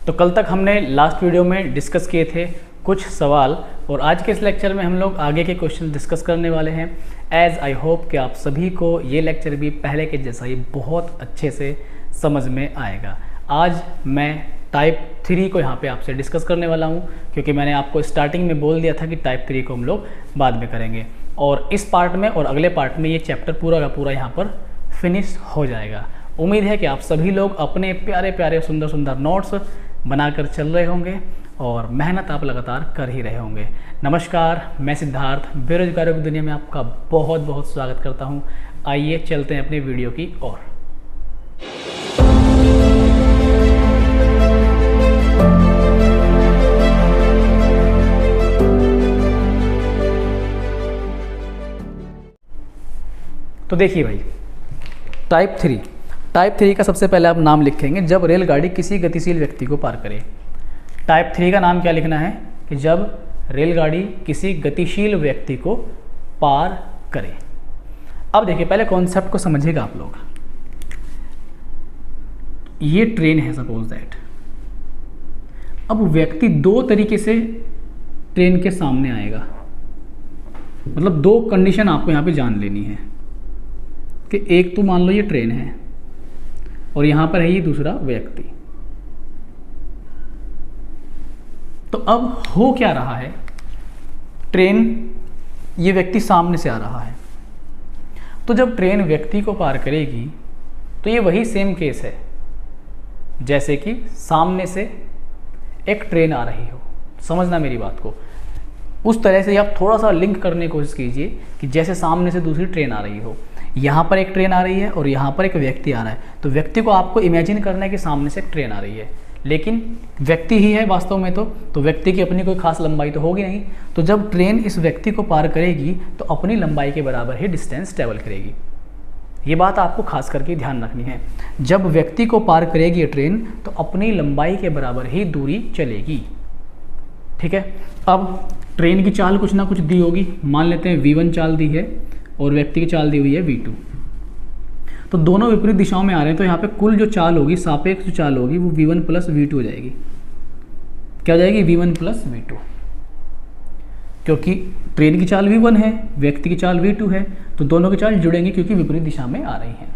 तो कल तक हमने लास्ट वीडियो में डिस्कस किए थे कुछ सवाल, और आज के इस लेक्चर में हम लोग आगे के क्वेश्चन डिस्कस करने वाले हैं। एज़ आई होप कि आप सभी को ये लेक्चर भी पहले के जैसा ही बहुत अच्छे से समझ में आएगा। आज मैं टाइप 3 को यहाँ पे आपसे डिस्कस करने वाला हूँ, क्योंकि मैंने आपको स्टार्टिंग में बोल दिया था कि टाइप 3 को हम लोग बाद में करेंगे, और इस पार्ट में और अगले पार्ट में ये चैप्टर पूरा का पूरा यहाँ पर फिनिश हो जाएगा। उम्मीद है कि आप सभी लोग अपने प्यारे प्यारे सुंदर सुंदर नोट्स बनाकर चल रहे होंगे और मेहनत आप लगातार कर ही रहे होंगे। नमस्कार, मैं सिद्धार्थ बेरोजगारों की दुनिया में आपका बहुत बहुत स्वागत करता हूँ। आइए चलते हैं अपनी वीडियो की ओर। तो देखिए भाई, टाइप 3 का सबसे पहले आप नाम लिखेंगे जब रेलगाड़ी किसी गतिशील व्यक्ति को पार करे। टाइप 3 का नाम क्या लिखना है कि जब रेलगाड़ी किसी गतिशील व्यक्ति को पार करे। अब देखिए, पहले कॉन्सेप्ट को समझिएगा आप लोग। ये ट्रेन है सपोज दैट। अब व्यक्ति दो तरीके से ट्रेन के सामने आएगा, मतलब दो कंडीशन आपको यहाँ पे जान लेनी है कि एक तो मान लो ये ट्रेन है और यहाँ पर है ये दूसरा व्यक्ति। तो अब हो क्या रहा है, ट्रेन, ये व्यक्ति सामने से आ रहा है, तो जब ट्रेन व्यक्ति को पार करेगी तो ये वही सेम केस है जैसे कि सामने से एक ट्रेन आ रही हो। समझना मेरी बात को, उस तरह से आप थोड़ा सा लिंक करने की कोशिश कीजिए कि जैसे सामने से दूसरी ट्रेन आ रही हो। यहाँ पर एक ट्रेन आ रही है और यहाँ पर एक व्यक्ति आ रहा है, तो व्यक्ति को आपको इमेजिन करना है कि सामने से एक ट्रेन आ रही है, लेकिन व्यक्ति ही है वास्तव में तो व्यक्ति की अपनी कोई खास लंबाई तो होगी नहीं। तो जब ट्रेन इस व्यक्ति को पार करेगी तो अपनी लंबाई के बराबर ही डिस्टेंस ट्रेवल करेगी। ये बात आपको खास करके ध्यान रखनी है। जब व्यक्ति को पार करेगी ये ट्रेन तो अपनी लंबाई के बराबर ही दूरी चलेगी। ठीक है, अब ट्रेन की चाल कुछ ना कुछ दी होगी। मान लेते हैं V1 चाल दी है और व्यक्ति की चाल दी हुई है V2। तो दोनों विपरीत दिशाओं में आ रहे हैं, तो यहाँ पे कुल जो चाल होगी, सापेक्ष जो चाल होगी, वो V1 प्लस V2 हो जाएगी। क्या हो जाएगी? V1 प्लस V2, क्योंकि ट्रेन की चाल V1 है, व्यक्ति की चाल V2 है, तो दोनों की चाल जुड़ेंगी क्योंकि विपरीत दिशा में आ रही हैं।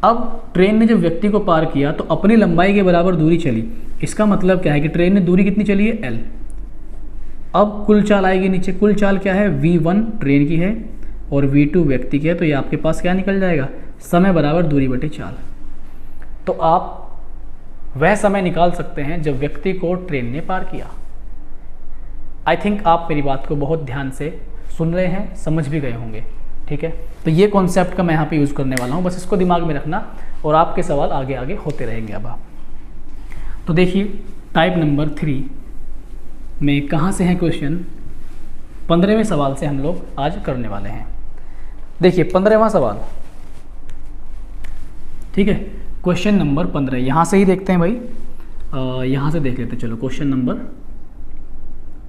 अब ट्रेन ने जब व्यक्ति को पार किया तो अपनी लंबाई के बराबर दूरी चली। इसका मतलब क्या है कि ट्रेन ने दूरी कितनी चली है? L। अब कुल चाल आएगी नीचे। कुल चाल क्या है? V1 ट्रेन की है और V2 व्यक्ति की है, तो ये आपके पास क्या निकल जाएगा? समय बराबर दूरी बटे चाल। तो आप वह समय निकाल सकते हैं जब व्यक्ति को ट्रेन ने पार किया। आई थिंक आप मेरी बात को बहुत ध्यान से सुन रहे हैं, समझ भी गए होंगे। ठीक है, तो ये कॉन्सेप्ट का मैं यहाँ पे यूज़ करने वाला हूँ, बस इसको दिमाग में रखना और आपके सवाल आगे आगे होते रहेंगे। अब आप तो देखिए, टाइप नंबर 3 में कहाँ से है क्वेश्चन? 15वें सवाल से हम लोग आज करने वाले हैं। देखिए 15वां सवाल, ठीक है, क्वेश्चन नंबर 15 यहाँ से ही देखते हैं भाई। यहाँ से देख लेते हैं। चलो क्वेश्चन नंबर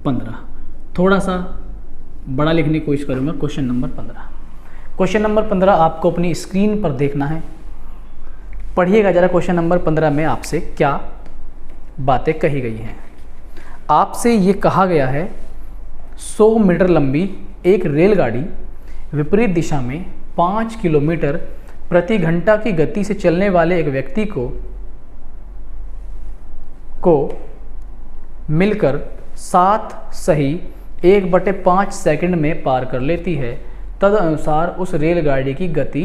15, थोड़ा सा बड़ा लिखने की कोशिश करूँगा। क्वेश्चन नंबर 15 आपको अपनी स्क्रीन पर देखना है। पढ़िएगा ज़रा क्वेश्चन नंबर 15 में आपसे क्या बातें कही गई हैं। आपसे ये कहा गया है 100 मीटर लंबी एक रेलगाड़ी विपरीत दिशा में 5 किलोमीटर प्रति घंटा की गति से चलने वाले एक व्यक्ति को मिलकर 7 सही 1/5 सेकंड में पार कर लेती है। तदनुसार उस रेलगाड़ी की गति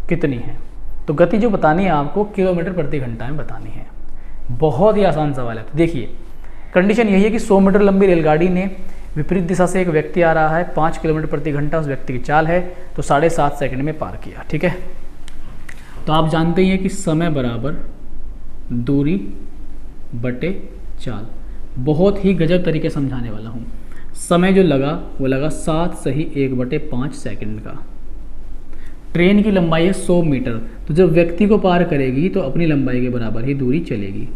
कितनी है? तो गति जो बतानी है आपको किलोमीटर प्रति घंटा में बतानी है। बहुत ही आसान सवाल है। तो देखिए, कंडीशन यही है कि 100 मीटर लंबी रेलगाड़ी ने विपरीत दिशा से एक व्यक्ति आ रहा है, 5 किलोमीटर प्रति घंटा उस व्यक्ति की चाल है, तो 7.5 सेकंड में पार किया। ठीक है, तो आप जानते ही हैं कि समय बराबर दूरी बटे चाल। बहुत ही गजब तरीके समझाने वाला हूँ। समय जो लगा वो लगा 7 सही 1/5 सेकंड का। ट्रेन की लंबाई है 100 मीटर, तो जब व्यक्ति को पार करेगी तो अपनी लंबाई के बराबर ही दूरी चलेगी।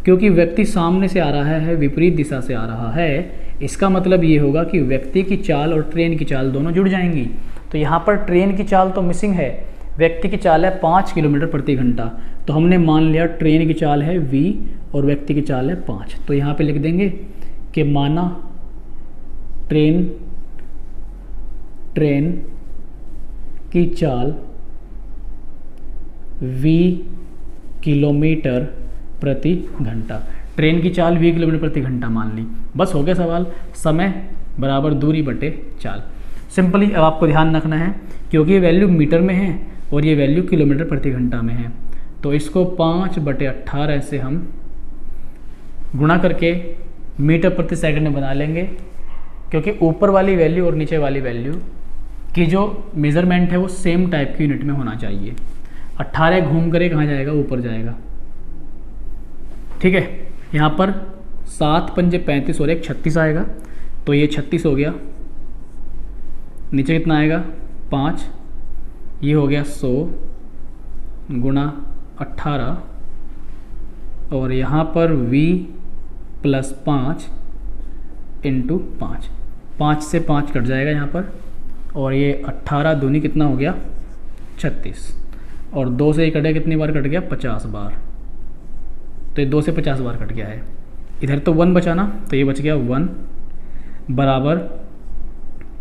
क्योंकि व्यक्ति सामने से आ रहा है, विपरीत दिशा से आ रहा है, इसका मतलब ये होगा कि व्यक्ति की चाल और ट्रेन की चाल दोनों जुड़ जाएंगी। तो यहाँ पर ट्रेन की चाल तो मिसिंग है, व्यक्ति की चाल है 5 किलोमीटर प्रति घंटा, तो हमने मान लिया ट्रेन की चाल है v और व्यक्ति की चाल है 5। तो यहाँ पे लिख देंगे कि माना ट्रेन की चाल v किलोमीटर प्रति घंटा, ट्रेन की चाल v किलोमीटर प्रति घंटा मान ली। बस हो गया सवाल, समय बराबर दूरी बटे चाल। सिंपली अब आपको ध्यान रखना है क्योंकि ये वैल्यू मीटर में है और ये वैल्यू किलोमीटर प्रति घंटा में है, तो इसको 5/18 से हम गुणा करके मीटर प्रति सेकंड में बना लेंगे, क्योंकि ऊपर वाली वैल्यू और नीचे वाली वैल्यू की जो मेज़रमेंट है वो सेम टाइप की यूनिट में होना चाहिए। 18 घूम कर कहाँ जाएगा, ऊपर जाएगा। ठीक है, यहाँ पर 7 पंजे 35 और 1 36 आएगा, तो ये 36 हो गया। नीचे कितना आएगा 5, ये हो गया 100 गुणा 18 और यहाँ पर v + 5 × 5, 5 से 5 कट जाएगा यहाँ पर, और ये 18 दूनी कितना हो गया 36, और 2 से ये कटे कितनी बार कट गया 50 बार, तो ये 2 से 50 बार कट गया है। इधर तो 1 बचा ना, तो ये बच गया 1 बराबर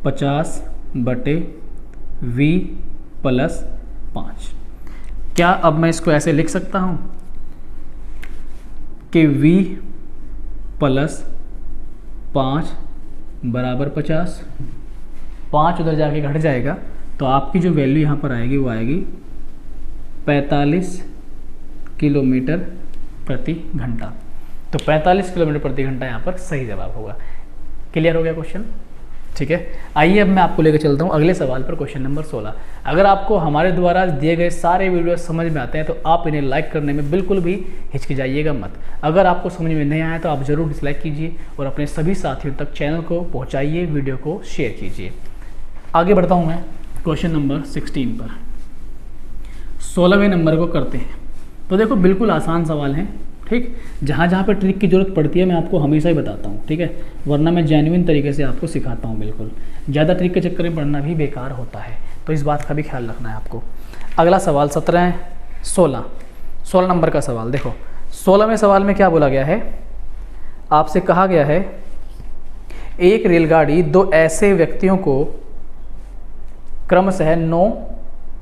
50/v + 5। क्या अब मैं इसको ऐसे लिख सकता हूँ कि v + 5 बराबर 50, 5 उधर जाके घट जाएगा, तो आपकी जो वैल्यू यहाँ पर आएगी वो आएगी 45 किलोमीटर प्रति घंटा। तो 45 किलोमीटर प्रति घंटा यहाँ पर सही जवाब होगा। क्लियर हो गया क्वेश्चन? ठीक है, आइए अब मैं आपको लेकर चलता हूँ अगले सवाल पर, क्वेश्चन नंबर 16। अगर आपको हमारे द्वारा दिए गए सारे वीडियो समझ में आते हैं तो आप इन्हें लाइक करने में बिल्कुल भी हिचकिचाइएगा मत। अगर आपको समझ में नहीं आया तो आप ज़रूर डिसलाइक कीजिए और अपने सभी साथियों तक चैनल को पहुँचाइए, वीडियो को शेयर कीजिए। आगे बढ़ता हूँ मैं क्वेश्चन नंबर 16 पर। 16वें नंबर को करते हैं। तो देखो बिल्कुल आसान सवाल है, ठीक। जहाँ जहाँ पे ट्रिक की ज़रूरत पड़ती है मैं आपको हमेशा ही बताता हूँ, ठीक है, वरना मैं जेन्युइन तरीके से आपको सिखाता हूँ। बिल्कुल ज़्यादा ट्रिक के चक्कर में पढ़ना भी बेकार होता है, तो इस बात का भी ख्याल रखना है आपको। अगला सवाल 16 नंबर का सवाल देखो। 16वें सवाल में क्या बोला गया है, आपसे कहा गया है एक रेलगाड़ी 2 ऐसे व्यक्तियों को क्रमशः 9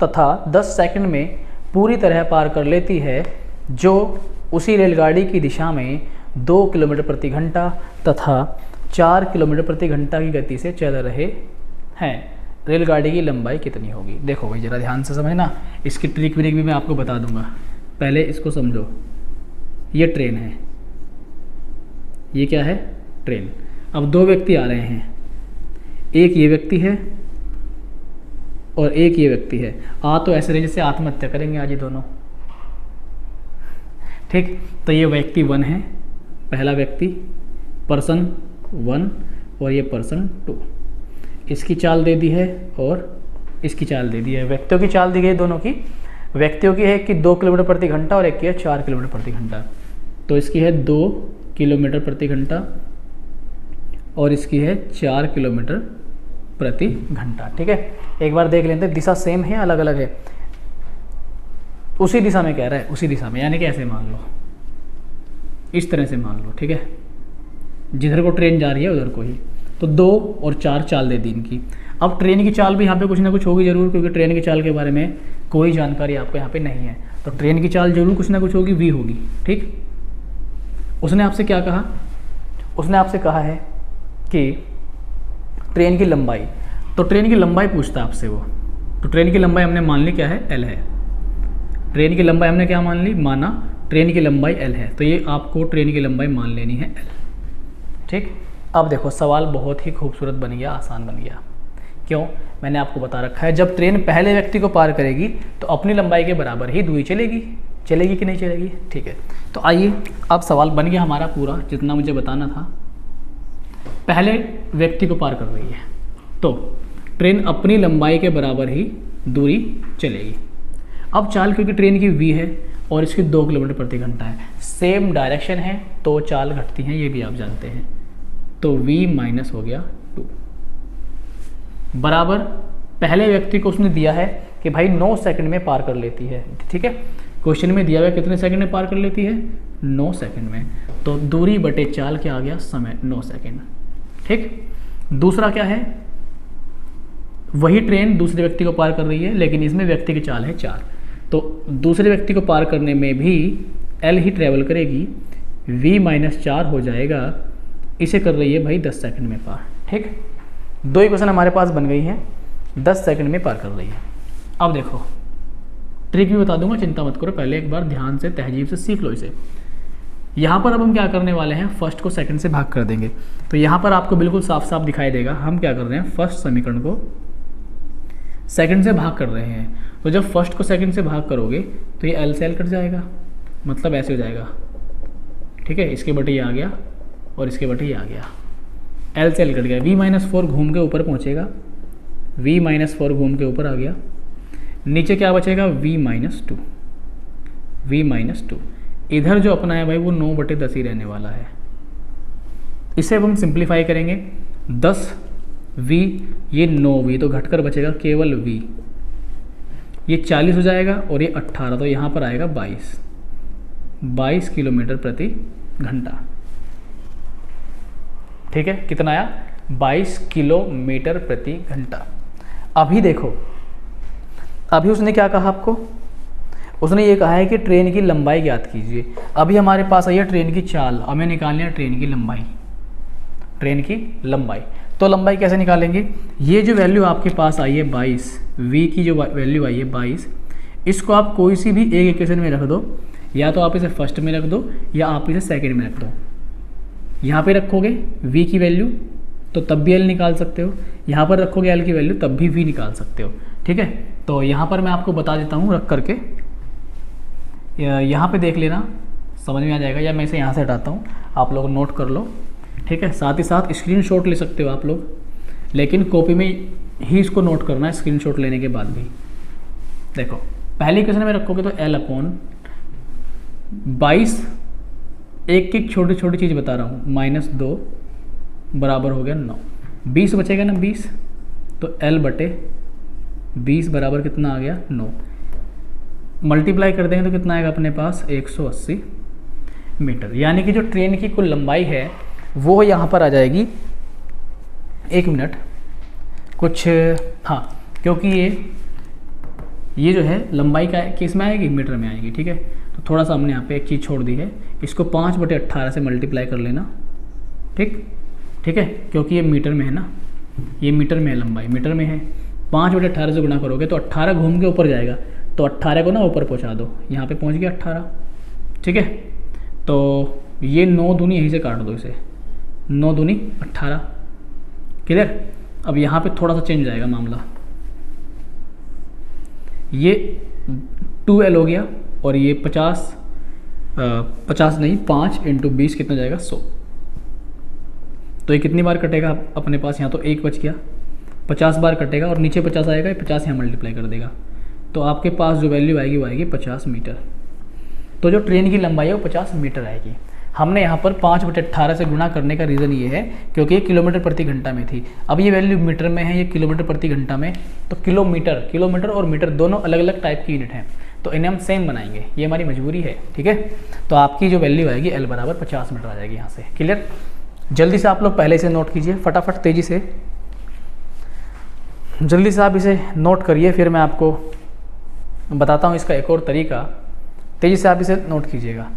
तथा 10 सेकंड में पूरी तरह पार कर लेती है, जो उसी रेलगाड़ी की दिशा में 2 किलोमीटर प्रति घंटा तथा 4 किलोमीटर प्रति घंटा की गति से चल रहे हैं। रेलगाड़ी की लंबाई कितनी होगी? देखो भाई ज़रा ध्यान से समझना, इसकी ट्रिक व्रिक भी मैं आपको बता दूंगा, पहले इसको समझो। ये ट्रेन है, ये क्या है ट्रेन। अब 2 व्यक्ति आ रहे हैं, एक ये व्यक्ति है और एक ये व्यक्ति है। तो ऐसे रहे जैसे आत्महत्या करेंगे आज ये दोनों, ठीक। तो ये व्यक्ति 1 है, पहला व्यक्ति पर्सन 1 और ये पर्सन 2। इसकी चाल दे दी है और इसकी चाल दे दी है, व्यक्तियों की चाल दी गई दोनों की। व्यक्तियों की है कि 2 किलोमीटर प्रति घंटा और एक की है 4 किलोमीटर प्रति घंटा। तो इसकी है 2 किलोमीटर प्रति घंटा और इसकी है 4 किलोमीटर प्रति घंटा, ठीक है। एक बार देख लेते हैं, दिशा सेम है अलग अलग है। उसी दिशा में कह रहा है, उसी दिशा में, यानी कि ऐसे मान लो, इस तरह से मान लो, ठीक है, जिधर को ट्रेन जा रही है उधर को ही। तो 2 और 4 चाल दे दी इनकी। अब ट्रेन की चाल भी यहाँ पे कुछ ना कुछ होगी जरूर, क्योंकि ट्रेन की चाल के बारे में कोई जानकारी आपको यहाँ पे नहीं है, तो ट्रेन की चाल जरूर कुछ ना कुछ होगी, v होगी, ठीक। उसने आपसे क्या कहा, उसने आपसे कहा है कि ट्रेन की लंबाई, तो ट्रेन की लंबाई पूछता है आपसे वो। तो ट्रेन की लंबाई हमने मान ली क्या है, l है। ट्रेन की लंबाई हमने क्या मान ली, माना ट्रेन की लंबाई l है, तो ये आपको ट्रेन की लंबाई मान लेनी है l, ठीक। अब देखो सवाल बहुत ही खूबसूरत बन गया, आसान बन गया। क्यों? मैंने आपको बता रखा है जब ट्रेन पहले व्यक्ति को पार करेगी तो अपनी लंबाई के बराबर ही दूरी चलेगी कि नहीं चलेगी, ठीक है। तो आइए अब सवाल बन गया हमारा पूरा, जितना मुझे बताना था। पहले व्यक्ति को पार कर रही है, तो ट्रेन अपनी लंबाई के बराबर ही दूरी चलेगी। अब चाल क्योंकि ट्रेन की v है और इसकी 2 किलोमीटर प्रति घंटा है, सेम डायरेक्शन है तो चाल घटती हैं, ये भी आप जानते हैं। तो v माइनस हो गया 2 बराबर पहले व्यक्ति को उसने दिया है कि भाई 9 सेकंड में पार कर लेती है। ठीक है, क्वेश्चन में दिया हुआ कितने सेकंड में पार कर लेती है, 9 सेकंड में। तो दूरी बटे चाल क्या आ गया, समय, 9 सेकंड। ठीक, दूसरा क्या है, वही ट्रेन दूसरे व्यक्ति को पार कर रही है, लेकिन इसमें व्यक्ति की चाल है 4, तो दूसरे व्यक्ति को पार करने में भी L ही ट्रेवल करेगी, V-4 हो जाएगा। इसे कर रही है भाई 10 सेकंड में पार। ठीक, 2 इक्वेशन हमारे पास बन गई हैं, 10 सेकंड में पार कर रही है। अब देखो ट्रिक भी बता दूंगा, चिंता मत करो, पहले एक बार ध्यान से तहजीब से सीख लो इसे। यहाँ पर अब हम क्या करने वाले हैं, फर्स्ट को सेकंड से भाग कर देंगे। तो यहाँ पर आपको बिल्कुल साफ साफ दिखाई देगा हम क्या कर रहे हैं, फर्स्ट समीकरण को सेकंड से भाग कर रहे हैं। तो जब फर्स्ट को सेकंड से भाग करोगे तो ये L से L कट जाएगा, मतलब ऐसे हो जाएगा। ठीक है, इसके बटे ये आ गया और इसके बटे ये आ गया, L से L कट गया। V-4 घूम के ऊपर पहुँचेगा, V-4 घूम के ऊपर आ गया, नीचे क्या बचेगा, V-2। V-2 इधर जो अपना है भाई वो 9/10 ही रहने वाला है। इसे अब हम सिंप्लीफाई करेंगे, 10V ये 9V तो घटकर बचेगा केवल V, ये 40 हो जाएगा और ये 18, तो यहाँ पर आएगा 22 किलोमीटर प्रति घंटा। ठीक है, कितना आया, 22 किलोमीटर प्रति घंटा। अभी देखो, अभी उसने क्या कहा आपको, उसने ये कहा है कि ट्रेन की लंबाई ज्ञात कीजिए। अभी हमारे पास आई है ट्रेन की चाल, हमें निकालनी है ट्रेन की लंबाई। ट्रेन की लंबाई, तो लंबाई कैसे निकालेंगे, ये जो वैल्यू आपके पास आई है 22, V की जो वैल्यू आई है 22, इसको आप कोई सी भी एक इक्वेशन में रख दो, या तो आप इसे फर्स्ट में रख दो या आप इसे सेकंड में रख दो। यहाँ पे रखोगे V की वैल्यू तो तब भी L निकाल सकते हो, यहाँ पर रखोगे L की वैल्यू तब भी V निकाल सकते हो। ठीक है, तो यहाँ पर मैं आपको बता देता हूँ रख करके, यहाँ पे देख लेना, समझ में आ जाएगा, या मैं इसे यहाँ से हटाता हूँ, आप लोग नोट कर लो। ठीक है, साथ ही साथ स्क्रीनशॉट ले सकते हो आप लोग, लेकिन कॉपी में ही इसको नोट करना है स्क्रीनशॉट लेने के बाद भी। देखो पहली इक्वेशन में रखोगे तो L/22, एक छोटी छोटी चीज़ बता रहा हूँ, -2 बराबर हो गया 9, 20 बचेगा ना 20, तो L/20 बराबर कितना आ गया 9, मल्टीप्लाई कर देंगे तो कितना आएगा अपने पास 180 मीटर। यानी कि जो ट्रेन की कुल लंबाई है वो यहाँ पर आ जाएगी, 1 मिनट कुछ, हाँ, क्योंकि ये जो है लंबाई का किस में आएगी, मीटर में आएगी। ठीक है, तो थोड़ा सा हमने यहाँ पे एक चीज़ छोड़ दी है, इसको 5/18 से मल्टीप्लाई कर लेना। ठीक है, क्योंकि ये मीटर में है ना, ये मीटर में है, लंबाई मीटर में है, 5/18 से गुणा करोगे तो 18 घूम के ऊपर जाएगा, तो 18 को ना ऊपर पहुँचा दो, यहाँ पे पहुँच गया 18। ठीक है, तो ये 9 दूनी यहीं से काट दो, इसे 9 दूनी 18, क्लियर। अब यहाँ पे थोड़ा सा चेंज जाएगा मामला, ये 2L हो गया और ये 50 नहीं 5 × 20 कितना जाएगा 100, तो ये कितनी बार कटेगा अपने पास, यहाँ तो 1 बच गया, 50 बार कटेगा और नीचे 50 आएगा, 50 यहाँ मल्टीप्लाई कर देगा, तो आपके पास जो वैल्यू आएगी वो आएगी 50 मीटर। तो जो ट्रेन की लंबाई है वो 50 मीटर आएगी। हमने यहाँ पर 5/18 से गुणा करने का रीज़न ये है क्योंकि ये किलोमीटर प्रति घंटा में थी, अब ये वैल्यू मीटर में है, ये किलोमीटर प्रति घंटा में, तो किलोमीटर और मीटर दोनों अलग अलग टाइप की यूनिट हैं, तो इन्हें हम सेम बनाएंगे, ये हमारी मजबूरी है। ठीक है, तो आपकी जो वैल्यू आएगी L बराबर 50 मीटर आ जाएगी यहाँ से, क्लियर। जल्दी से आप लोग पहले से नोट कीजिए, फटाफट तेज़ी से जल्दी से आप इसे नोट करिए, फिर मैं आपको बताता हूँ इसका एक और तरीका, तेज़ी से आप इसे नोट कीजिएगा।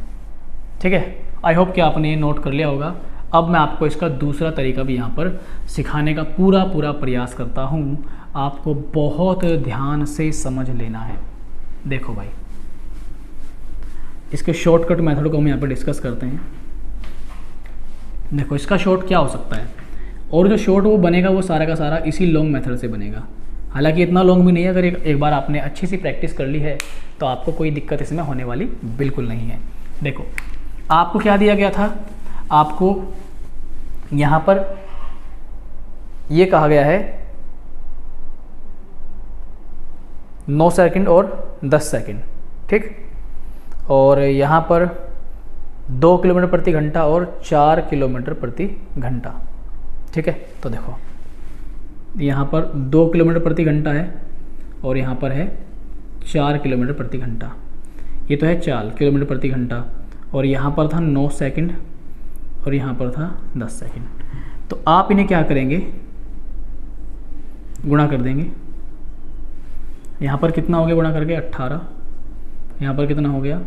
ठीक है, आई होप कि आपने ये नोट कर लिया होगा। अब मैं आपको इसका दूसरा तरीका भी यहाँ पर सिखाने का पूरा प्रयास करता हूँ, आपको बहुत ध्यान से समझ लेना है। देखो भाई, इसके शॉर्टकट मेथड को हम यहाँ पर डिस्कस करते हैं। देखो इसका शॉर्ट क्या हो सकता है, और जो शॉर्ट वो बनेगा वो सारा का सारा इसी लॉन्ग मेथड से बनेगा। हालांकि इतना लॉन्ग भी नहीं है, अगर एक बार आपने अच्छी सी प्रैक्टिस कर ली है तो आपको कोई दिक्कत इसमें होने वाली बिल्कुल नहीं है। देखो आपको क्या दिया गया था, आपको यहाँ पर ये कहा गया है 9 सेकंड और 10 सेकंड, ठीक, और यहाँ पर 2 किलोमीटर प्रति घंटा और 4 किलोमीटर प्रति घंटा। ठीक है, तो देखो यहाँ पर 2 किलोमीटर प्रति घंटा है और यहाँ पर है 4 किलोमीटर प्रति घंटा। ये तो है चाल किलोमीटर प्रति घंटा, और यहाँ पर था 9 सेकंड और यहाँ पर था 10 सेकंड। तो आप इन्हें क्या करेंगे, गुणा कर देंगे। यहाँ पर कितना हो गया गुणा करके 18, यहाँ पर कितना हो गया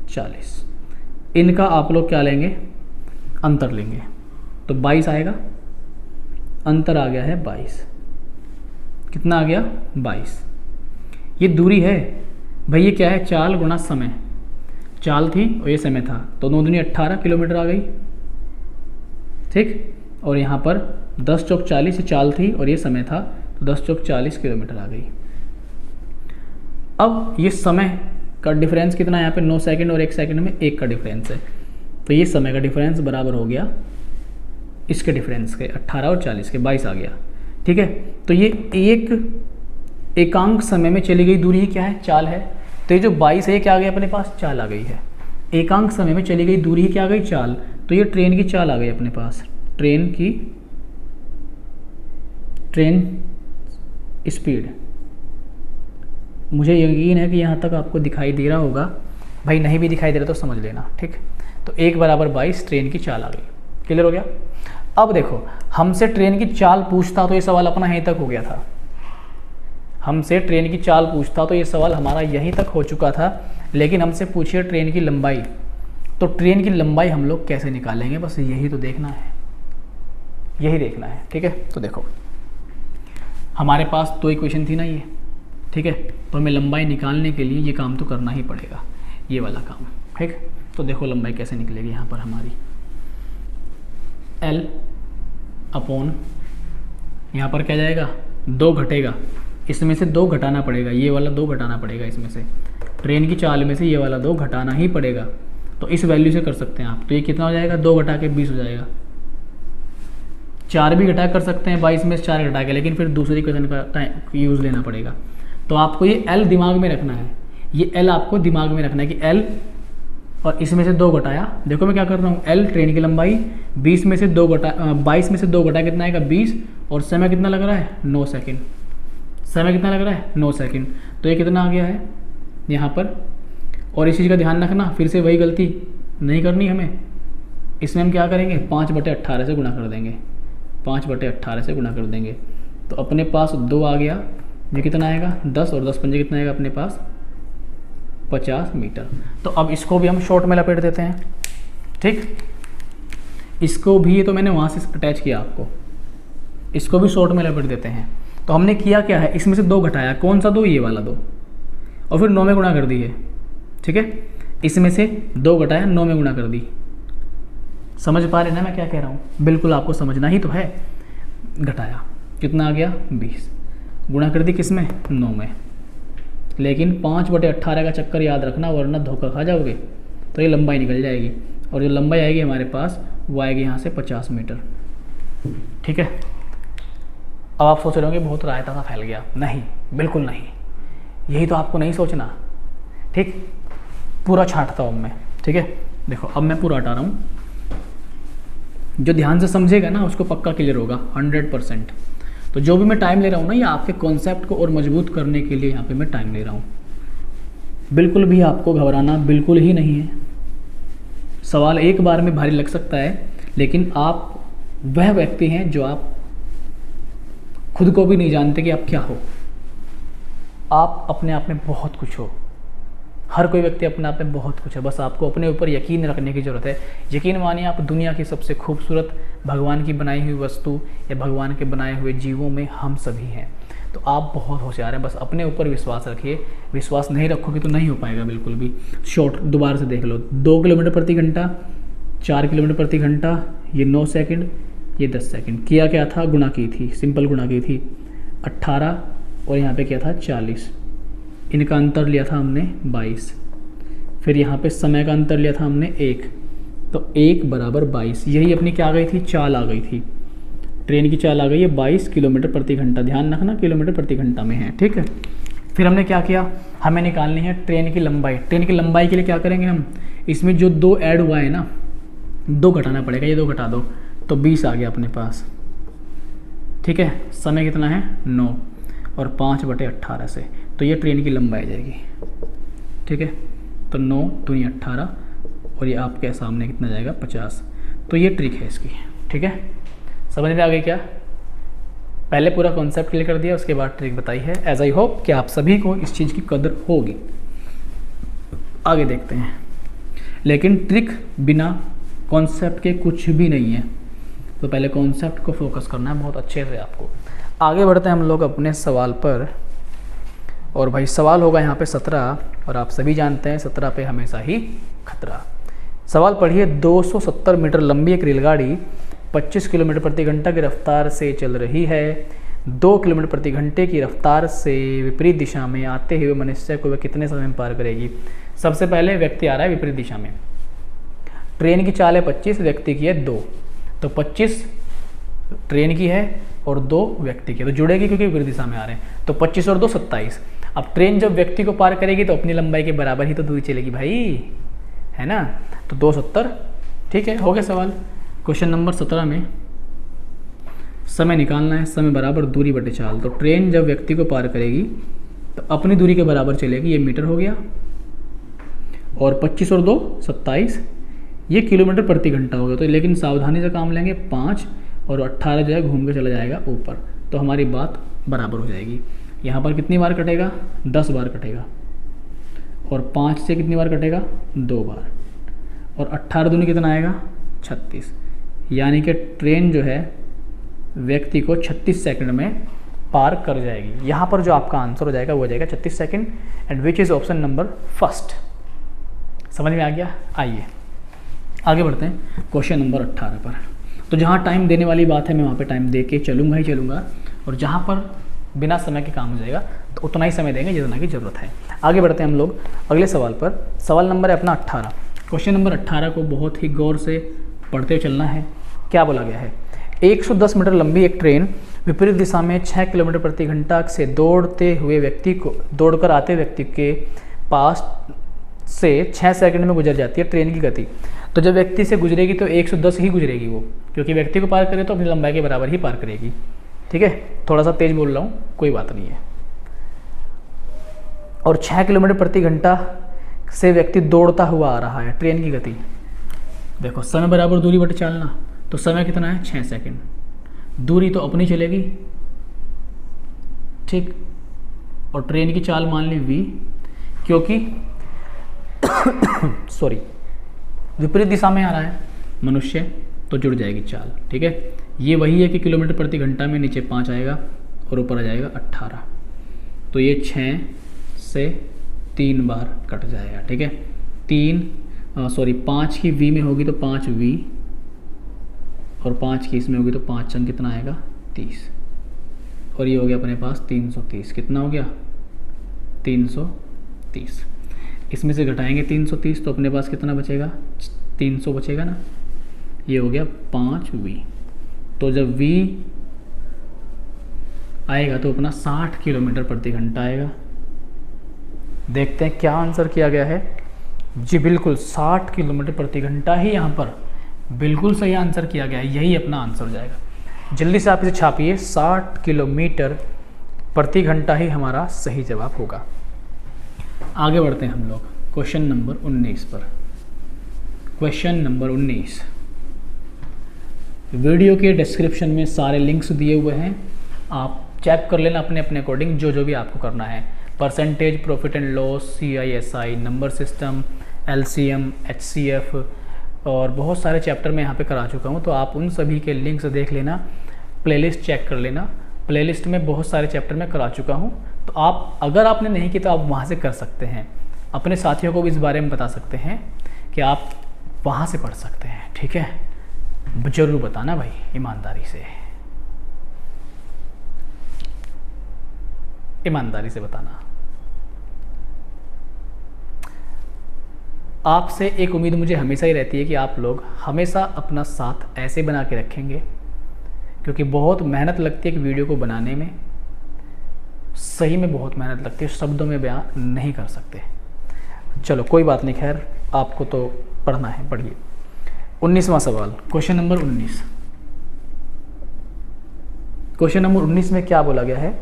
40। इनका आप लोग क्या लेंगे, अंतर लेंगे, तो 22 आएगा। अंतर आ गया है 22। कितना आ गया 22। ये दूरी है भाई, ये क्या है, चाल गुणा समय। चाल थी और ये समय था, तो 9 दूनी 18 किलोमीटर आ गई, ठीक। और यहाँ पर 10 चौक 40 ये चाल थी और ये समय था, तो 10 चौक 40 किलोमीटर आ गई। अब ये समय का डिफरेंस कितना है, यहाँ पे 9 सेकंड और 1 सेकंड में 1 का डिफरेंस है, तो ये समय का डिफरेंस बराबर हो गया इसके डिफरेंस के, 18 और 40 के, 22 आ गया, ठीक है। तो ये एक एकांक समय में चली गई दूरी क्या है, चाल है। तो ये जो 22 है क्या आ गया अपने पास, चाल आ गई है। एकांक समय में चली गई दूरी क्या आ गई, चाल। तो ये ट्रेन की चाल आ गई अपने पास, ट्रेन स्पीड। मुझे यकीन है कि यहाँ तक आपको दिखाई दे रहा होगा, भाई नहीं भी दिखाई दे रहा तो समझ लेना, ठीक। तो 1 बराबर 22 ट्रेन की चाल आ गई। क्लियर हो गया। अब देखो, हमसे ट्रेन की चाल पूछता तो ये सवाल अपना यहीं तक हो गया था। हमसे ट्रेन की चाल पूछता तो ये सवाल हमारा यहीं तक हो चुका था, लेकिन हमसे पूछिए ट्रेन की लंबाई, तो ट्रेन की लंबाई हम लोग कैसे निकालेंगे, बस यही तो देखना है, यही देखना है, ठीक है। तो देखो हमारे पास 2 इक्वेशन थी ना ये, ठीक है। तो हमें लंबाई निकालने के लिए ये काम तो करना ही पड़ेगा, ये वाला काम, ठीक। तो देखो लंबाई कैसे निकलेगी यहाँ पर हमारी, L अपॉन, यहाँ पर क्या जाएगा 2 घटेगा, इसमें से 2 घटाना पड़ेगा, ये वाला 2 घटाना पड़ेगा इसमें से, ट्रेन की चाल में से ये वाला 2 घटाना ही पड़ेगा। तो इस वैल्यू से कर सकते हैं आप, तो ये कितना हो जाएगा, 2 घटा के 20 हो जाएगा। 4 भी घटा कर सकते हैं 22 में से 4 घटा के, लेकिन फिर दूसरी इक्वेशन का यूज़ लेना पड़ेगा। तो आपको ये L दिमाग में रखना है, ये L आपको दिमाग में रखना है कि L और इसमें से 2 घटाया, देखो मैं क्या कर रहा हूँ, L ट्रेन की लंबाई 20 में से 2 घटा 22 में से 2 घटा कितना आएगा 20, और समय कितना लग रहा है 9 सेकंड। समय कितना लग रहा है 9 सेकंड। तो ये कितना आ गया है यहाँ पर। और इस चीज़ का ध्यान रखना, फिर से वही गलती नहीं करनी हमें। इसमें हम क्या करेंगे, 5/18 से गुणा कर देंगे, 5/18 से गुणा कर देंगे। तो अपने पास 2 आ गया, ये कितना आएगा 10, और 10 पंजे कितना आएगा अपने पास 50 मीटर। तो अब इसको भी हम शॉर्ट में लपेट देते हैं, ठीक। इसको भी, ये तो मैंने वहाँ से अटैच किया आपको, इसको भी शॉर्ट में लपेट देते हैं। तो हमने किया क्या है, इसमें से 2 घटाया, कौन सा 2, ये वाला 2, और फिर 9 में गुणा कर दिए, ठीक है। इसमें से 2 घटाया, 9 में गुणा कर दी। समझ पा रहे ना मैं क्या कह रहा हूँ, बिल्कुल आपको समझना ही तो है। घटाया कितना आ गया 20, गुणा कर दी किस में 9 में। लेकिन 5/18 का चक्कर याद रखना, वरना धोखा खा जाओगे। तो ये लंबाई निकल जाएगी, और जो लंबाई आएगी हमारे पास वो आएगी यहाँ से 50 मीटर, ठीक है। अब आप सोच रहे होंगे बहुत रायता सा फैल गया, नहीं बिल्कुल नहीं, यही तो आपको नहीं सोचना, ठीक। पूरा छांटता हूँ मैं, ठीक है। देखो अब मैं पूरा हटा रहा हूँ, जो ध्यान से समझेगा ना उसको पक्का क्लियर होगा 100%। तो जो भी मैं टाइम ले रहा हूँ ना, ये आपके कॉन्सेप्ट को और मजबूत करने के लिए यहाँ पे मैं टाइम ले रहा हूँ। बिल्कुल भी आपको घबराना बिल्कुल ही नहीं है। सवाल एक बार में भारी लग सकता है, लेकिन आप वह व्यक्ति हैं जो आप खुद को भी नहीं जानते कि आप क्या हो। आप अपने आप में बहुत कुछ हो, हर कोई व्यक्ति अपने आप में बहुत कुछ है, बस आपको अपने ऊपर यकीन रखने की ज़रूरत है। यकीन मानिए आप दुनिया की सबसे खूबसूरत भगवान की बनाई हुई वस्तु या भगवान के बनाए हुए जीवों में हम सभी हैं। तो आप बहुत होशियार हैं, बस अपने ऊपर विश्वास रखिए। विश्वास नहीं रखोगे तो नहीं हो पाएगा बिल्कुल भी। शॉर्ट दोबारा से देख लो, 2 किलोमीटर प्रति घंटा, 4 किलोमीटर प्रति घंटा, ये 9 सेकंड, ये 10 सेकंड। किया क्या था, गुणा की थी, सिंपल गुणा की थी 18, और यहाँ पे क्या था 40। इनका अंतर लिया था हमने 22। फिर यहाँ पे समय का अंतर लिया था हमने 1, तो 1 बराबर 22। यही अपनी क्या आ गई थी, चाल आ गई थी, ट्रेन की चाल आ गई है 22 किलोमीटर प्रति घंटा। ध्यान रखना किलोमीटर प्रति घंटा में है, ठीक है। फिर हमने क्या किया, हमें निकालनी है ट्रेन की लंबाई। ट्रेन की लंबाई के लिए क्या करेंगे हम, इसमें जो 2 ऐड हुआ है ना, 2 घटाना पड़ेगा, ये 2 घटा दो तो 20 आ गया अपने पास, ठीक है। समय कितना है 9, और 5/18 से, तो ये ट्रेन की लंबाई आ जाएगी। ठीक है, तो 9 दूनी 18 और ये आपके सामने कितना जाएगा 50। तो ये ट्रिक है इसकी। ठीक है, समझ में आ गई क्या? पहले पूरा कॉन्सेप्ट क्लियर कर दिया, उसके बाद ट्रिक बताई है। एज आई होप कि आप सभी को इस चीज़ की कदर होगी। आगे देखते हैं, लेकिन ट्रिक बिना कॉन्सेप्ट के कुछ भी नहीं है, तो पहले कॉन्सेप्ट को फोकस करना है बहुत अच्छे से आपको। आगे बढ़ते हैं हम लोग अपने सवाल पर, और भाई सवाल होगा यहाँ पे 17, और आप सभी जानते हैं 17 पे हमेशा ही खतरा। सवाल पढ़िए, 270 मीटर लंबी एक रेलगाड़ी 25 किलोमीटर प्रति घंटा की रफ्तार से चल रही है। 2 किलोमीटर प्रति घंटे की रफ्तार से विपरीत दिशा में आते हुए मनुष्य को वह कितने समय में पार करेगी? सबसे पहले व्यक्ति आ रहा है विपरीत दिशा में, ट्रेन की चाल है 25, व्यक्ति की है 2, तो 25 ट्रेन की है और 2 व्यक्ति की है, तो जुड़ेगी क्योंकि विपरीत दिशा में आ रहे हैं। तो 25 और 2 27। अब ट्रेन जब व्यक्ति को पार करेगी तो अपनी लंबाई के बराबर ही तो दूरी चलेगी भाई, है ना? तो 270। ठीक है, हो गया सवाल। क्वेश्चन नंबर 17 में समय निकालना है, समय बराबर दूरी बटे चाल। तो ट्रेन जब व्यक्ति को पार करेगी तो अपनी दूरी के बराबर चलेगी, ये मीटर हो गया, और 25 और 2 27, ये किलोमीटर प्रति घंटा हो गया। तो लेकिन सावधानी से काम लेंगे, 5 और 18 जो है घूम के चला जाएगा ऊपर, तो हमारी बात बराबर हो जाएगी। यहाँ पर कितनी बार कटेगा? 10 बार कटेगा, और 5 से कितनी बार कटेगा? 2 बार, और 18 दूनी कितना आएगा? 36। यानी कि ट्रेन जो है व्यक्ति को 36 सेकंड में पार कर जाएगी। यहाँ पर जो आपका आंसर हो जाएगा वो हो जाएगा 36 second, and which is option number first. समझ में आ गया? आइए आगे बढ़ते हैं क्वेश्चन नंबर 18 पर। तो जहाँ टाइम देने वाली बात है मैं वहाँ पे टाइम दे के चलूँगा ही चलूँगा, और जहाँ पर बिना समय के काम हो जाएगा तो उतना ही समय देंगे जितना की ज़रूरत है। आगे बढ़ते हैं हम लोग अगले सवाल पर। सवाल नंबर है अपना 18। क्वेश्चन नंबर 18 को बहुत ही गौर से पढ़ते हुए चलना है। क्या बोला गया है? 110 मीटर लंबी एक ट्रेन विपरीत दिशा में 6 किलोमीटर प्रति घंटा से दौड़कर आते व्यक्ति के पास से 6 सेकंड में गुजर जाती है ट्रेन की गति। तो जब व्यक्ति से गुजरेगी तो 110 ही गुजरेगी वो, क्योंकि व्यक्ति को पार करे तो अपनी लंबाई के बराबर ही पार करेगी। ठीक है, थोड़ा सा तेज बोल रहा हूँ, कोई बात नहीं है। और 6 किलोमीटर प्रति घंटा से व्यक्ति दौड़ता हुआ आ रहा है, ट्रेन की गति। देखो समय बराबर दूरी बटे चालना, तो समय कितना है? 6 सेकंड। दूरी तो अपनी चलेगी, ठीक, और ट्रेन की चाल मान ली v, क्योंकि सॉरी विपरीत दिशा में आ रहा है मनुष्य, तो जुड़ जाएगी चाल। ठीक है, ये वही है कि किलोमीटर प्रति घंटा में नीचे 5 आएगा और ऊपर आ जाएगा 18, तो ये 6 से 3 बार कट जाएगा। ठीक है, 5 की v में होगी तो 5v, और 5 की इसमें होगी तो 5 चंग कितना आएगा? 30, और ये हो गया अपने पास 330। कितना हो गया? 330। इसमें से घटाएंगे 330 तो अपने पास कितना बचेगा? 300 बचेगा ना। ये हो गया 5v। तो जब v आएगा तो अपना 60 किलोमीटर प्रति घंटा आएगा। देखते हैं क्या आंसर किया गया है। जी बिल्कुल 60 किलोमीटर प्रति घंटा ही यहाँ पर बिल्कुल सही आंसर किया गया है, यही अपना आंसर हो जाएगा। जल्दी से आप इसे छापिए, 60 किलोमीटर प्रति घंटा ही हमारा सही जवाब होगा। आगे बढ़ते हैं हम लोग क्वेश्चन नंबर 19 पर। क्वेश्चन नंबर 19, वीडियो के डिस्क्रिप्शन में सारे लिंक्स दिए हुए हैं, आप चेक कर लेना अपने अपने अकॉर्डिंग जो भी आपको करना है। Percentage, profit and loss, CISI, number system, LCM, HCF, और बहुत सारे चैप्टर मैं यहाँ पे करा चुका हूँ, तो आप उन सभी के लिंक्स देख लेना, प्लेलिस्ट चेक कर लेना। प्लेलिस्ट में बहुत सारे चैप्टर मैं करा चुका हूँ, तो आप अगर आपने नहीं किया तो आप वहाँ से कर सकते हैं। अपने साथियों को भी इस बारे में बता सकते हैं कि आप वहाँ से पढ़ सकते हैं। ठीक है, ज़रूर बताना भाई, ईमानदारी से बताना। आपसे एक उम्मीद मुझे हमेशा ही रहती है कि आप लोग हमेशा अपना साथ ऐसे बना के रखेंगे, क्योंकि बहुत मेहनत लगती है कि वीडियो को बनाने में, सही में बहुत मेहनत लगती है, शब्दों में बयान नहीं कर सकते। चलो कोई बात नहीं, खैर आपको तो पढ़ना है, पढ़िए। 19वां सवाल, क्वेश्चन नंबर 19। क्वेश्चन नंबर 19 में क्या बोला गया है?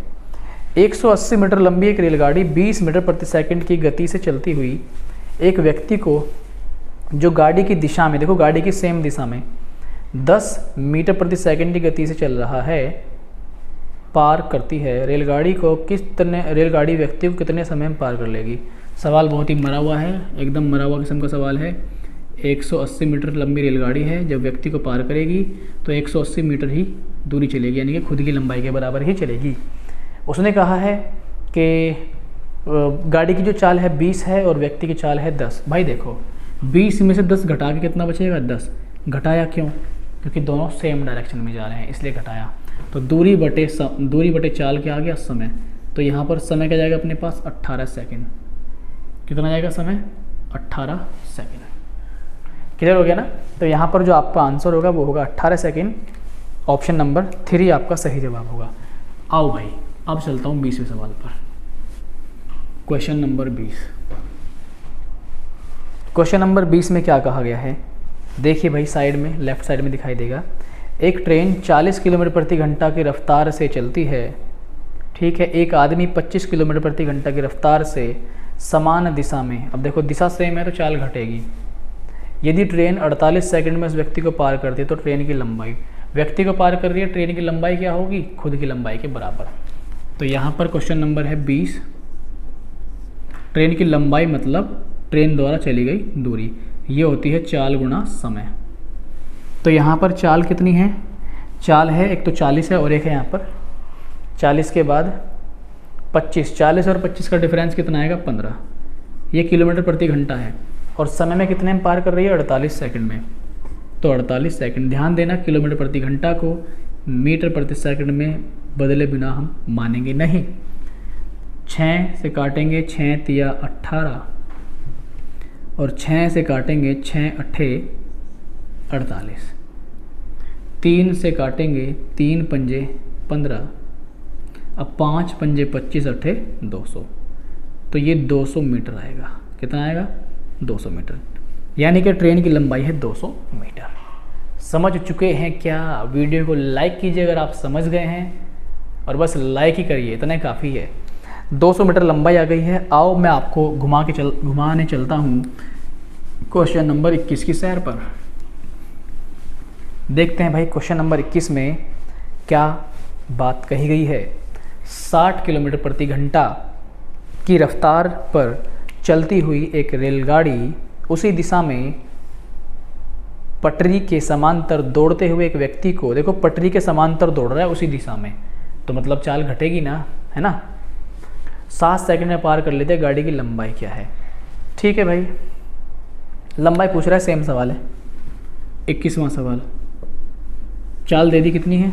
180 मीटर लंबी एक रेलगाड़ी 20 मीटर प्रति सेकंड की गति से चलती हुई एक व्यक्ति को जो गाड़ी की दिशा में, देखो गाड़ी की सेम दिशा में 10 मीटर प्रति सेकंड की गति से चल रहा है, पार करती है। रेलगाड़ी व्यक्ति को कितने समय में पार कर लेगी? सवाल बहुत ही मरा हुआ है, एकदम मरा हुआ किस्म का सवाल है। 180 मीटर लंबी रेलगाड़ी है, जब व्यक्ति को पार करेगी तो 180 मीटर ही दूरी चलेगी, यानी कि खुद की लंबाई के बराबर ही चलेगी। उसने कहा है कि गाड़ी की जो चाल है 20 है और व्यक्ति की चाल है 10। भाई देखो 20 में से 10 घटा के कितना बचेगा? 10। घटाया क्यों? क्योंकि दोनों सेम डायरेक्शन में जा रहे हैं, इसलिए घटाया। तो दूरी बटे चाल क्या आ गया? समय। तो यहाँ पर समय क्या जाएगा अपने पास? 18 सेकेंड। कितना जाएगा समय? 18 सेकेंड। क्लियर हो गया ना? तो यहाँ पर जो आपका आंसर होगा वो होगा 18 सेकेंड। ऑप्शन नंबर 3 आपका सही जवाब होगा। आओ भाई अब चलता हूँ 20वें सवाल पर। Question number 20। क्वेश्चन नंबर 20 में क्या कहा गया है? देखिए भाई, साइड में, लेफ्ट साइड में दिखाई देगा। एक ट्रेन 40 किलोमीटर प्रति घंटा की रफ्तार से चलती है, ठीक है। एक आदमी 25 किलोमीटर प्रति घंटा की रफ्तार से समान दिशा में, अब देखो दिशा सेम है तो चाल घटेगी। यदि ट्रेन 48 सेकंड में उस व्यक्ति को पार करती है तो ट्रेन की लंबाई, व्यक्ति को पार कर रही है, ट्रेन की लंबाई क्या होगी? खुद की लंबाई के बराबर। तो यहाँ पर क्वेश्चन नंबर है 20। ट्रेन की लंबाई मतलब ट्रेन द्वारा चली गई दूरी, ये होती है चाल गुणा समय। तो यहाँ पर चाल कितनी है? चाल है एक तो 40 है और एक है यहाँ पर 40 के बाद 25। 40 और 25 का डिफरेंस कितना आएगा? 15। ये किलोमीटर प्रति घंटा है और समय में कितने में पार कर रही है? 48 सेकंड में। तो 48 सेकंड, ध्यान देना किलोमीटर प्रति घंटा को मीटर प्रति सेकंड में बदले बिना हम मानेंगे नहीं। 6 से काटेंगे, 6 तिया 18 और 6 से काटेंगे 6 अट्ठे 48। 3 से काटेंगे 3 पंजे 15, अब 5 पंजे 25 अट्ठे 200। तो ये 200 मीटर आएगा। कितना आएगा? 200 मीटर, यानी कि ट्रेन की लंबाई है 200 मीटर। समझ चुके हैं क्या? वीडियो को लाइक कीजिए अगर आप समझ गए हैं, और बस लाइक ही करिए, इतना काफ़ी है। 200 मीटर लंबाई आ गई है। आओ मैं आपको घुमाने चलता हूँ क्वेश्चन नंबर 21 की सैर पर। देखते हैं भाई क्वेश्चन नंबर 21 में क्या बात कही गई है। 60 किलोमीटर प्रति घंटा की रफ्तार पर चलती हुई एक रेलगाड़ी उसी दिशा में पटरी के समांतर दौड़ते हुए एक व्यक्ति को, देखो पटरी के समांतर दौड़ रहा है उसी दिशा में, तो मतलब चाल घटेगी ना, है ना। 7 सेकंड में पार कर लेते हैं। गाड़ी की लंबाई क्या है? ठीक है भाई, लंबाई पूछ रहा है, सेम सवाल है। 21वां सवाल। चाल दे दी कितनी है?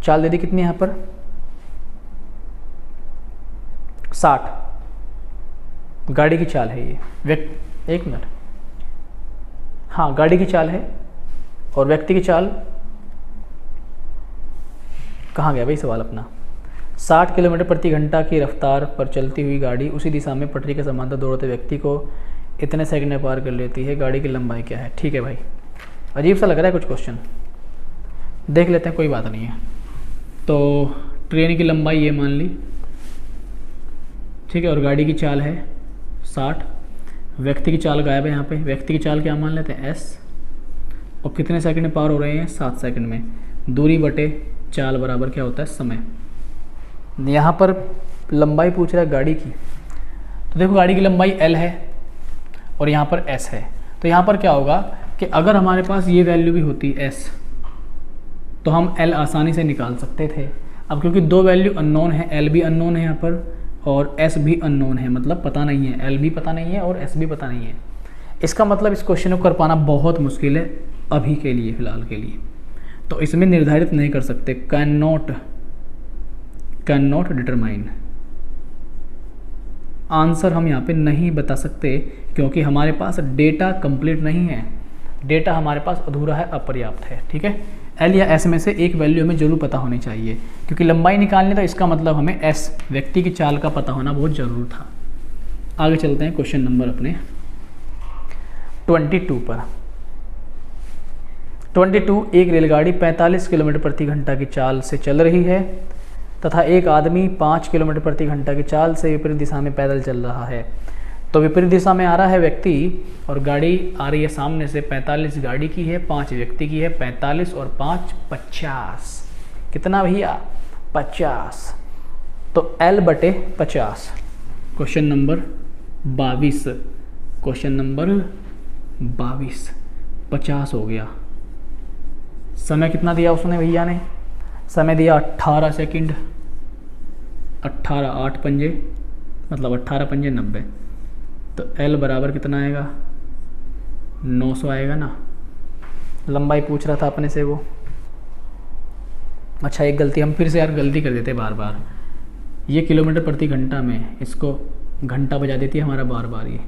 चाल दे दी कितनी है यहाँ पर? 60 गाड़ी की चाल है ये। एक मिनट, हाँ गाड़ी की चाल है और व्यक्ति की चाल कहाँ गया भाई सवाल अपना? 60 किलोमीटर प्रति घंटा की रफ्तार पर चलती हुई गाड़ी उसी दिशा में पटरी के समांतर दौड़ते व्यक्ति को इतने सेकंड में पार कर लेती है। गाड़ी की लंबाई क्या है? ठीक है भाई, अजीब सा लग रहा है कुछ क्वेश्चन, देख लेते हैं, कोई बात नहीं है। तो ट्रेन की लंबाई ये मान ली, ठीक है, और गाड़ी की चाल है 60। व्यक्ति की चाल गायब है यहाँ पे, व्यक्ति की चाल क्या मान लेते हैं? s। और कितने सेकंड में पार हो रहे हैं? 7 सेकंड में। दूरी बटे चाल बराबर क्या होता है? समय। यहाँ पर लंबाई पूछ रहा है गाड़ी की, तो देखो गाड़ी की लंबाई l है और यहाँ पर s है। तो यहाँ पर क्या होगा कि अगर हमारे पास ये वैल्यू भी होती s तो हम l आसानी से निकाल सकते थे। अब क्योंकि दो वैल्यू अननोन है, l भी अननोन है यहाँ पर और s भी अननोन है, मतलब पता नहीं है, l भी पता नहीं है और s भी पता नहीं है। इसका मतलब इस क्वेश्चन को कर पाना बहुत मुश्किल है अभी के लिए, फ़िलहाल के लिए। तो इसमें निर्धारित नहीं कर सकते, कैन नॉट डिटरमाइन। आंसर हम यहाँ पे नहीं बता सकते क्योंकि हमारे पास डेटा कंप्लीट नहीं है, डेटा हमारे पास अधूरा है, अपर्याप्त है। ठीक है, एल या एस में से एक वैल्यू हमें जरूर पता होनी चाहिए क्योंकि लंबाई निकालनी था, इसका मतलब हमें एस व्यक्ति की चाल का पता होना बहुत ज़रूर था। आगे चलते हैं क्वेश्चन नंबर अपने 22 पर। 22 एक रेलगाड़ी 45 किलोमीटर प्रति घंटा की चाल से चल रही है। तथा एक आदमी 5 किलोमीटर प्रति घंटा की चाल से विपरीत दिशा में पैदल चल रहा है। तो विपरीत दिशा में आ रहा है व्यक्ति और गाड़ी आ रही है सामने से, 45 गाड़ी की है, 5 व्यक्ति की है, 45 और 5 50। कितना भैया? 50। तो L/50। Question number 22, question number 22, 50 हो गया। समय कितना दिया उसने भैया ने? समय दिया 18 सेकंड। 18 8 पंजे मतलब 18 पंजे 90। तो L बराबर कितना आएगा? 900 आएगा ना। लंबाई पूछ रहा था अपने से वो। अच्छा एक गलती हम फिर से यार गलती कर देते बार बार। ये किलोमीटर प्रति घंटा में, इसको घंटा बजा देती है हमारा बार बार। ये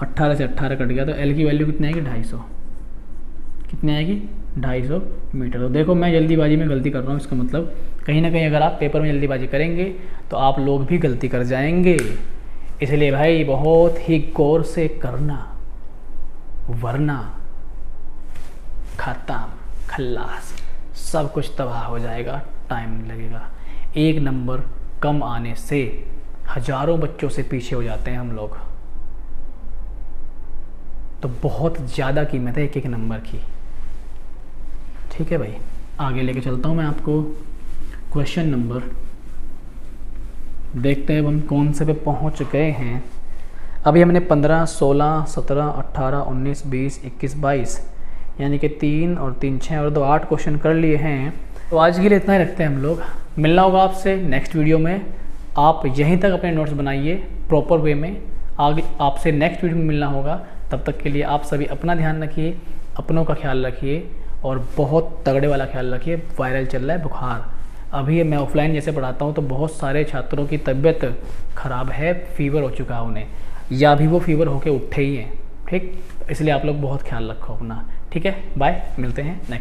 18 से 18 कट गया तो L की वैल्यू कितनी आएगी? 250। कितनी आएगी? 250 मीटर। तो देखो मैं जल्दीबाजी में गलती कर रहा हूँ, इसका मतलब कहीं ना कहीं अगर आप पेपर में जल्दीबाजी करेंगे तो आप लोग भी गलती कर जाएंगे। इसलिए भाई बहुत ही गौर से करना, वरना खत्म, खल्लास, सब कुछ तबाह हो जाएगा, टाइम लगेगा। 1 नंबर कम आने से हजारों बच्चों से पीछे हो जाते हैं हम लोग। तो बहुत ज़्यादा कीमत है 1-1 नंबर की। ठीक है भाई, आगे लेके चलता हूँ मैं आपको। क्वेश्चन नंबर देखते हैं अब हम कौन से पे पहुँच गए हैं। अभी हमने 15, 16, 17, 18, 19, 20, 21, 22 यानी कि 3 और 3 6 और 2 8 क्वेश्चन कर लिए हैं। तो आज के लिए इतना ही रखते हैं हम लोग। मिलना होगा आपसे नेक्स्ट वीडियो में। आप यहीं तक अपने नोट्स बनाइए प्रॉपर वे में। आगे आपसे नेक्स्ट वीडियो में मिलना होगा। तब तक के लिए आप सभी अपना ध्यान रखिए, अपनों का ख्याल रखिए और बहुत तगड़े वाला ख्याल रखिए। वायरल चल रहा है बुखार। अभी मैं ऑफलाइन जैसे पढ़ाता हूँ तो बहुत सारे छात्रों की तबीयत ख़राब है, फीवर हो चुका है उन्हें, या भी वो फीवर होके उठे ही हैं। ठीक, इसलिए आप लोग बहुत ख्याल रखो अपना। ठीक है, बाय, मिलते हैं नेक्स्ट।